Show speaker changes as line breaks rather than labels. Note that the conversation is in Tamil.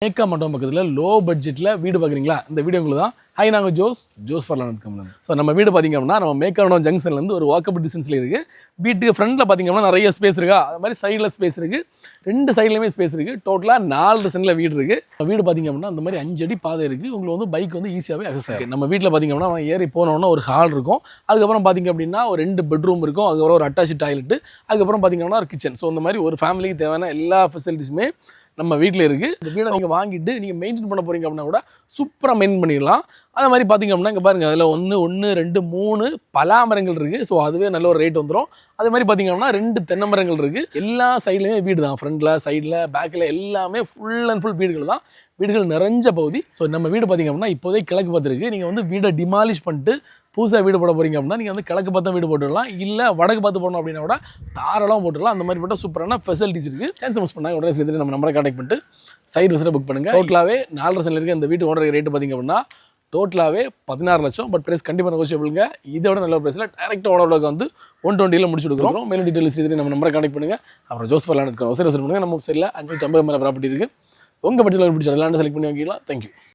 மேக்கா மண்டபம் பக்கத்தில் லோ பட்ஜெட்டில் வீடு பார்க்குறீங்களா? இந்த வீடியோ உங்களுக்கு தான். ஹாய், நாங்கள் ஜோஸ் ஃபார்லான் இருக்கோம். ஸோ நம்ம வீடு பார்த்திங்க அப்படின்னா நம்ம மேக்கா மண்டபம் ஜங்ஷன்லேருந்து ஒரு வாக்கபிள் டிஸ்டன்ஸில் இருக்குது. வீட்டுக்கு ஃப்ரண்ட்டில் பார்த்திங்க அப்படின்னா நிறைய ஸ்பேஸ் இருக்கா, அது மாதிரி சைடில் ஸ்பேஸ் இருக்குது, ரெண்டு சைட்லையுமே ஸ்பேஸ் இருக்குது. டோட்டலாக 4 சென்டில் வீடு இருக்குது. வீடு பார்த்திங்க அப்படின்னா அந்த மாதிரி 5 அடி பாதை இருக்குது. உங்களுக்கு வந்து பைக் வந்து ஈஸியாகவே அக்சஸ் ஆகும். நம்ம வீட்டில் பார்த்திங்க அப்படின்னா ஏறி போனோன்னா ஒரு ஹால் இருக்கும். அதுக்கப்புறம் பார்த்திங்க அப்படின்னா ஒரு 2 பெட்ரூம் இருக்கும். அதுக்கப்புறம் ஒரு அட்டாச் டாய்லெட்டு, அதுக்கப்புறம் பார்த்திங்க அப்படின்னா ஒரு கிச்சன். ஸோ இந்த மாதிரி ஒரு ஃபேமிலிக்கு தேவையான எல்லா ஃபெசிலிட்டிஸுமே நம்ம வீட்டில் இருக்குது. இந்த வீடை நீங்கள் வாங்கிட்டு நீங்கள் மெயின்டைன் பண்ண போகிறீங்க அப்படின்னா கூட சூப்பராக மெயின்டைன் பண்ணிடலாம். அது மாதிரி பார்த்திங்க அப்படின்னா இங்கே பாருங்கள், அதில் 1 2 3 பலா மரங்கள் இருக்குது. ஸோ அதுவே நல்ல ஒரு ரேட் வந்துடும். அதே மாதிரி பார்த்திங்க அப்படின்னா 2 தென்னை மரங்கள் இருக்குது. எல்லா சைட்லேயுமே வீடு தான், ஃப்ரண்ட்டில் சைடில் பேக்கில் எல்லாமே ஃபுல் அண்ட் ஃபுல் வீடுகள் தான். வீடுகள் நிறைஞ்ச பகுதி. ஸோ நம்ம வீடு பார்த்திங்க அப்படின்னா இப்போதே கிழக்கு பார்த்துருக்கு. நீங்கள் வந்து வீடை டிமாலிஷ் பண்ணிட்டு புதுசாக வீடு போட போகிறீங்க அப்படின்னா நீங்கள் வந்து கிழக்கு பார்த்து வீடு போட்டுடலாம். இல்லை வடக்கு பார்த்து போடணும் அப்படின்னா கூட தாராளமாக போட்டுடலாம். அந்த மாதிரி போட்டால் சூப்பரான ஃபெசிலிட்டிஸ் இருக்குது. சான்ஸ் மிஸ் பண்ணாங்க உடனே சேர்த்து நம்ம நம்பரை கான்டாக்ட் பண்ணிட்டு சைட் விசிட்டை புக் பண்ணுங்கள். டோட்டலாகவே 4.5 சென்டில் இருக்க இந்த வீட்டு ஓடுற ரேட்டு பார்த்திங்க அப்படின்னா டோட்டலாகவே 16 லட்சம். பட் ப்ரைஸ் கண்டிப்பாக நெகோஷியபிளுங்க. இதோட நல்ல ப்ரைஸில் டேரெக்டாக ஓனர்வுக்கு வந்து 120 முடிச்சு கொடுக்குறோம். மேலும் டீட்டெயில்ஸ் இது நம்ம நம்பரை கான்டாக்ட் பண்ணுங்கள். அப்புறம் ஜோஸ் ஃபார்லான் இருக்கோம். விசிட் பண்ணுங்கள். நம்ம சைடில் 550 மேலே ப்ராப்பர்ட்டி இருக்குது. உங்கள் பட்ஜெட்டில் பிடிச்ச எல்லாரும் செலக்ட் பண்ணி வாங்கிக்கலாம். தேங்க்யூ.